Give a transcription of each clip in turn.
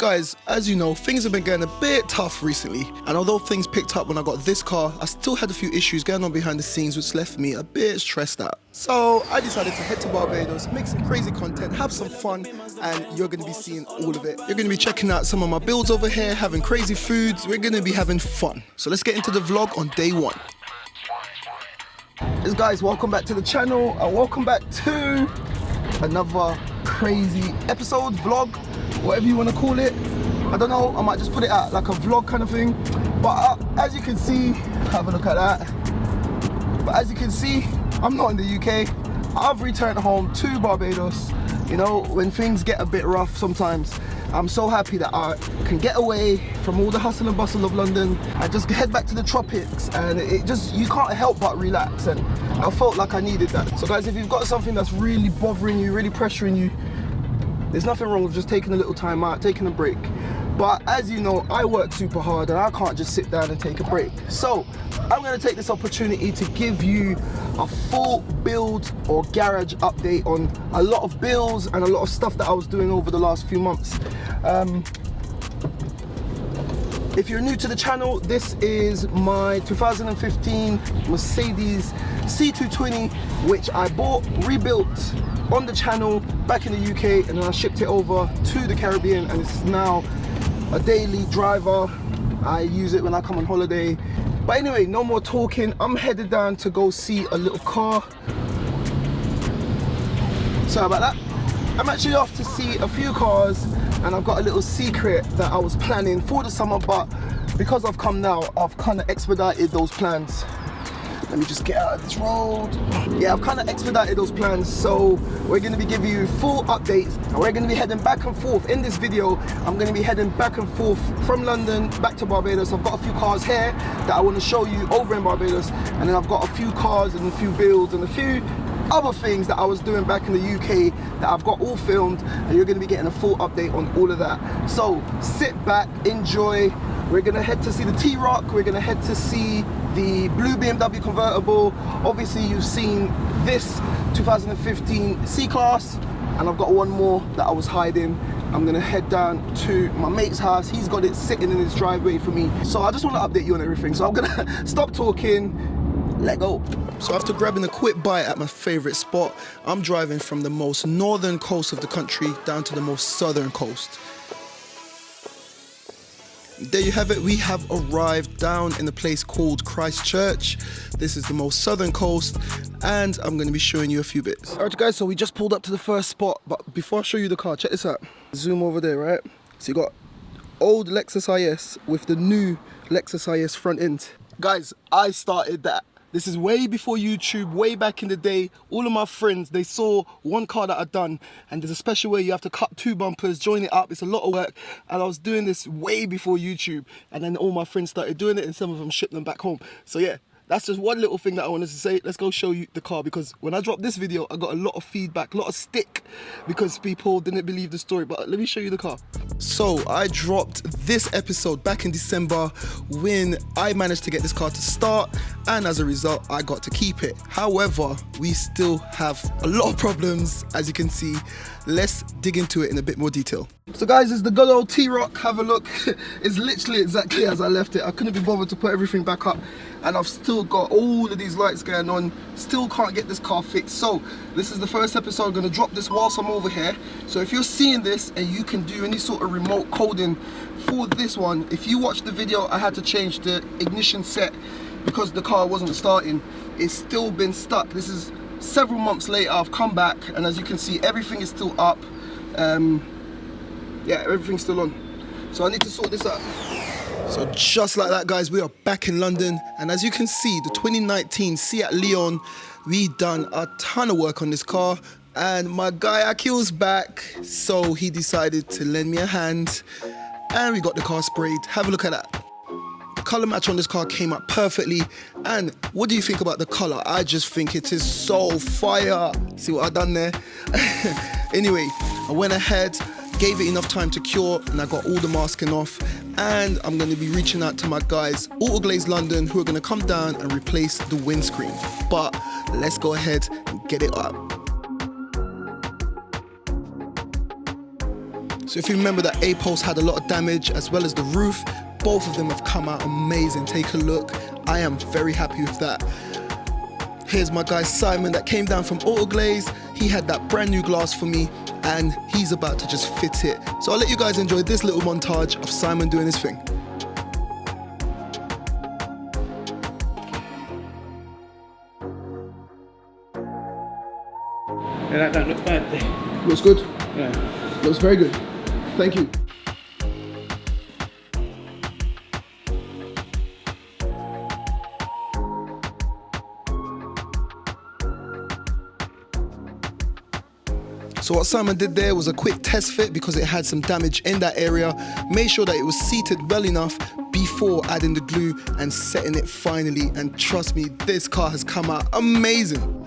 Guys, as you know, things have been getting a bit tough recently, and although things picked up when I got this car, I still had a few issues going on behind the scenes which left me a bit stressed out. So I decided to head to Barbados, make some crazy content, have some fun, and you're going to be seeing all of it. You're going to be checking out some of my builds over here, having crazy foods, we're going to be having fun. So let's get into the vlog on day one. Yes guys, welcome back to the channel, and welcome back to another crazy episode, vlog, whatever you want to call it. I don't know, I might just put it out like a vlog kind of thing. But as you can see, have a look at that. But as you can see, I'm not in the UK. I've returned home to Barbados. You know, when things get a bit rough sometimes, I'm so happy that I can get away from all the hustle and bustle of London and just head back to the tropics, and you can't help but relax, and I felt like I needed that. So guys, if you've got something that's really bothering you, really pressuring you, there's nothing wrong with just taking a little time out, taking a break. But as you know, I work super hard and I can't just sit down and take a break. So I'm going to take this opportunity to give you a full build or garage update on a lot of builds and a lot of stuff that I was doing over the last few months. If you're new to the channel, this is my 2015 Mercedes C220, which I bought, rebuilt on the channel back in the UK, and then I shipped it over to the Caribbean, and it's now a daily driver. I use it when I come on holiday. But anyway, no more talking. I'm headed down to go see a little car. Sorry about that. I'm actually off to see a few cars, and I've got a little secret that I was planning for the summer, but because I've come now, I've kind of expedited those plans. Let me just get out of this road. Yeah, I've kind of expedited those plans, so we're going to be giving you full updates, and we're going to be heading back and forth. In this video, I'm going to be heading back and forth from London back to Barbados. I've got a few cars here that I want to show you over in Barbados, and then I've got a few cars and a few builds and a few other things that I was doing back in the UK that I've got all filmed, and you're going to be getting a full update on all of that. So sit back, enjoy. We're going to head to see the T-Roc, we're going to head to see the blue BMW convertible. Obviously you've seen this 2015 C-Class, and I've got one more that I was hiding. I'm gonna head down to my mate's house. He's got it sitting in his driveway for me. So I just want to update you on everything. So I'm gonna stop talking, let go. So after grabbing a quick bite at my favorite spot, I'm driving from the most northern coast of the country down to the most southern coast. There you have it, we have arrived down in a place called Christchurch. This is the most southern coast, and I'm going to be showing you a few bits. Alright guys, so we just pulled up to the first spot, but before I show you the car, check this out. Zoom over there, right? So you got old Lexus IS with the new Lexus IS front end. Guys, I started that. This is way before YouTube, way back in the day. All of my friends, they saw one car that I'd done, and there's a special way you have to cut two bumpers, join it up. It's a lot of work, and I was doing this way before YouTube, and then all my friends started doing it, and some of them shipped them back home. So yeah, that's just one little thing that I wanted to say. Let's go show you the car, because when I dropped this video, I got a lot of feedback, a lot of stick, because people didn't believe the story. But let me show you the car. So I dropped this episode back in December when I managed to get this car to start, and as a result, I got to keep it. However, we still have a lot of problems, as you can see. Let's dig into it in a bit more detail. So guys, it's the good old T-Roc. Have a look. It's literally exactly as I left it. I couldn't be bothered to put everything back up, and I've still got all of these lights going on. Still can't get this car fixed. So this is the first episode. I'm going to drop this whilst I'm over here. So if you're seeing this and you can do any sort of remote coding for this one, if you watch the video, I had to change the ignition set because the car wasn't starting. It's still been stuck. This is several months later. I've come back, and as you can see, everything is still up. Yeah, everything's still on. So I need to sort this out. So just like that, guys, we are back in London, and as you can see, the 2019 Seat Leon, we done a ton of work on this car, and my guy Akil's back, so he decided to lend me a hand, and we got the car sprayed. Have a look at that. The color match on this car came out perfectly, and what do you think about the color? I just think it is so fire. See what I done there? Anyway, I went ahead, gave it enough time to cure, and I got all the masking off, and I'm going to be reaching out to my guys Autoglaze London, who are going to come down and replace the windscreen. But let's go ahead and get it up. So if you remember that A post had a lot of damage as well as the roof, both of them have come out amazing. Take a look. I am very happy with that. Here's my guy Simon that came down from Autoglaze. He had that brand new glass for me and he's about to just fit it. So I'll let you guys enjoy this little montage of Simon doing his thing. Yeah, that don't look bad. Looks good. Yeah. Looks very good. Thank you. So what Simon did there was a quick test fit because it had some damage in that area. Made sure that it was seated well enough before adding the glue and setting it finally. And trust me, this car has come out amazing.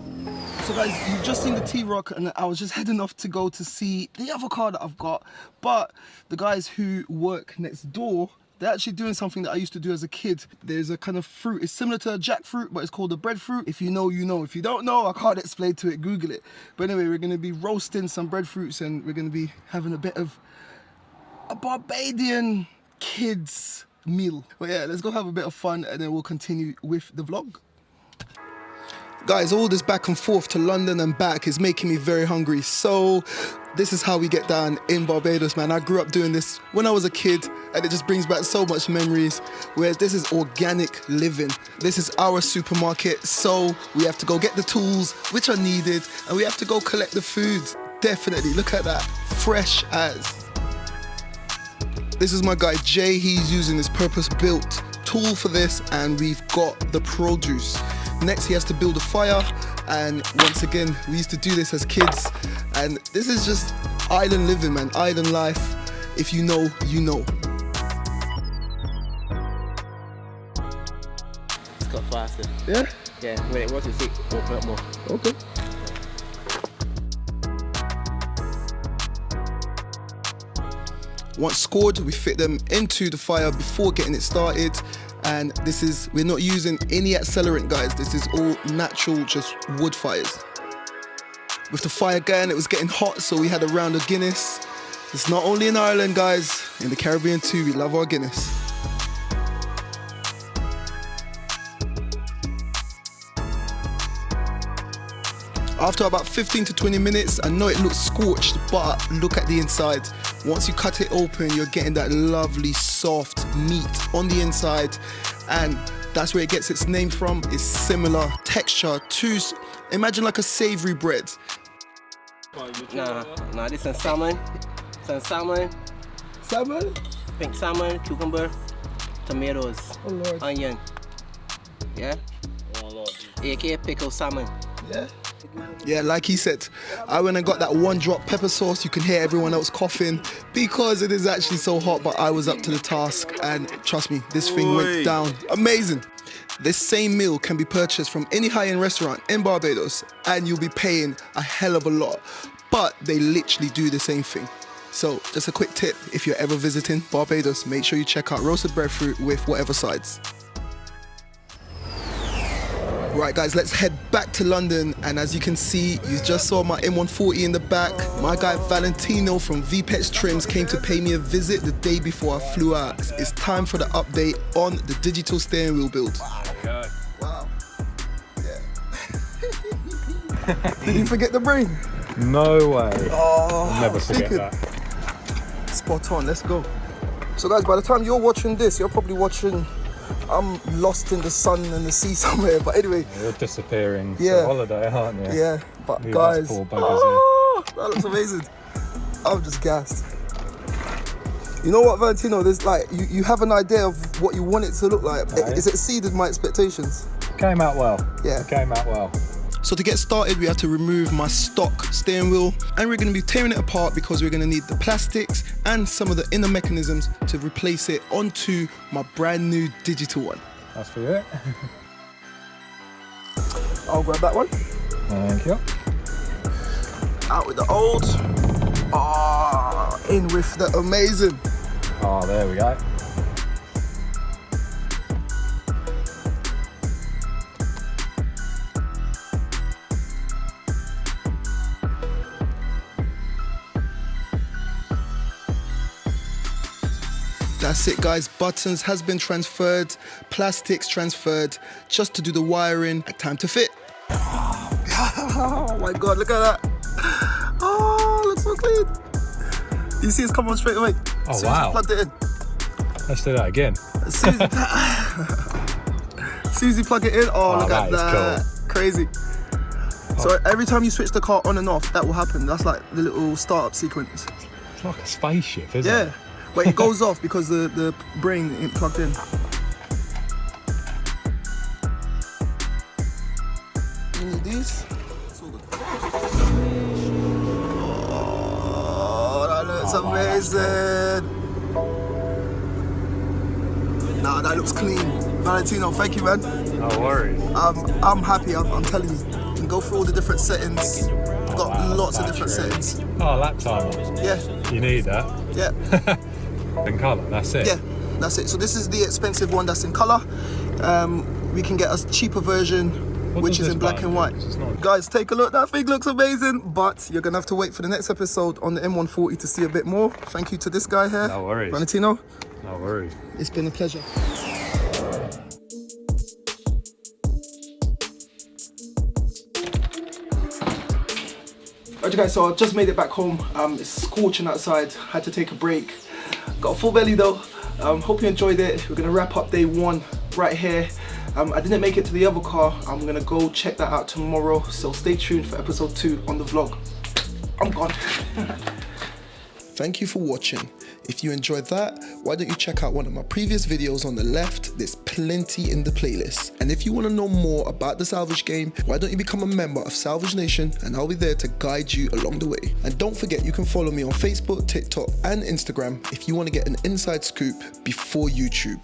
So guys, you've just seen the T-Roc and I was just heading off to go to see the other car that I've got. But the guys who work next door, they're actually doing something that I used to do as a kid. There's a kind of fruit, it's similar to a jackfruit, but it's called a breadfruit. If you know, you know. If you don't know, I can't explain to it, Google it. But anyway, we're gonna be roasting some breadfruits and we're gonna be having a bit of a Barbadian kids meal. But yeah, let's go have a bit of fun and then we'll continue with the vlog. Guys, all this back and forth to London and back is making me very hungry. So this is how we get down in Barbados, man. I grew up doing this when I was a kid and it just brings back so much memories. Whereas this is organic living. This is our supermarket. So we have to go get the tools which are needed and we have to go collect the food. Definitely, look at that, fresh as. This is my guy Jay. He's using this purpose-built tool for this and we've got the produce. Next he has to build a fire and once again we used to do this as kids and this is just island living, man, island life. If you know, you know. It's got faster. Yeah? Yeah, when it was, it's open up more. Okay. Once scored, we fit them into the fire before getting it started. And this is, we're not using any accelerant, guys. This is all natural, just wood fires. With the fire going, it was getting hot, so we had a round of Guinness. It's not only in Ireland, guys. In the Caribbean too, we love our Guinness. After about 15 to 20 minutes, I know it looks scorched, but look at the inside. Once you cut it open, you're getting that lovely soft meat on the inside, and that's where it gets its name from. It's similar texture to, imagine like a savory bread. Nah, this is salmon. Some salmon. Salmon? Pink salmon, cucumber, tomatoes, Oh Lord. onion. Yeah? Oh Lord. AK pickled salmon. Yeah? Yeah, like he said, I went and got that one drop pepper sauce. You can hear everyone else coughing because it is actually so hot, but I was up to the task and trust me, this thing went down. Amazing. This same meal can be purchased from any high-end restaurant in Barbados and you'll be paying a hell of a lot, but they literally do the same thing. So just a quick tip, if you're ever visiting Barbados, make sure you check out roasted breadfruit with whatever sides. Right guys, let's head back to London, and as you can see, you just saw my M140 in the back. My guy Valentino from VPEX Trims came to pay me a visit the day before I flew out. It's time for the update on the digital steering wheel build. Okay. Wow. Yeah. Did you forget the brain? No way. Oh, I'll never forget thinking. that. Spot on, let's go. So guys, by the time you're watching this, you're probably watching I'm lost in the sun and the sea somewhere, but anyway. You're disappearing. Yeah. To holiday, aren't you? Yeah, but Leave guys, us poor buggers that looks amazing. I'm just gassed. You know what, Valentino, there's like, you have an idea of what you want it to look like. Right. Is it exceeded my expectations? Came out well. Yeah. It came out well. So to get started, we have to remove my stock steering wheel and we're going to be tearing it apart because we're going to need the plastics and some of the inner mechanisms to replace it onto my brand new digital one. That's for you. I'll grab that one. Thank you. Out with the old. In with the amazing. Oh, there we go. That's it, guys. Buttons has been transferred, plastics transferred, just to do the wiring. Time to fit. Oh my God, look at that. Oh, looks so clean. You see it's come on straight away. Oh, wow. Plugged it in. Let's do that again. As soon as you plug it in, oh, look at that. Cool. Crazy. So every time you switch the car on and off, that will happen. That's like the little startup sequence. It's like a spaceship, isn't it? Yeah, but it goes off because the brain ain't plugged in. You need these? It's all good. Oh, that looks amazing. Nah, that looks clean. Valentino, thank you, man. No worries. I'm happy, I'm telling you. You can go through all the different settings. I've got lots of different settings. Oh, lap timer. Yeah. You need that. Yeah. In colour, that's it. Yeah, that's it. So this is the expensive one that's in colour. We can get a cheaper version, which is in black and white. Guys, take a look. That thing looks amazing, but you're gonna have to wait for the next episode on the M140 to see a bit more. Thank you to this guy here. No worries. Valentino. No worries. It's been a pleasure. Alright guys, so I just made it back home. It's scorching outside, had to take a break. Got a full belly though. Hope you enjoyed it. We're gonna wrap up day one right here. I didn't make it to the other car. I'm gonna go check that out tomorrow. So stay tuned for episode 2 on the vlog. I'm gone. Thank you for watching. If you enjoyed that, why don't you check out one of my previous videos on the left? There's plenty in the playlist. And if you want to know more about the Salvage game, why don't you become a member of Salvage Nation, and I'll be there to guide you along the way. And don't forget, you can follow me on Facebook, TikTok and Instagram if you want to get an inside scoop before YouTube.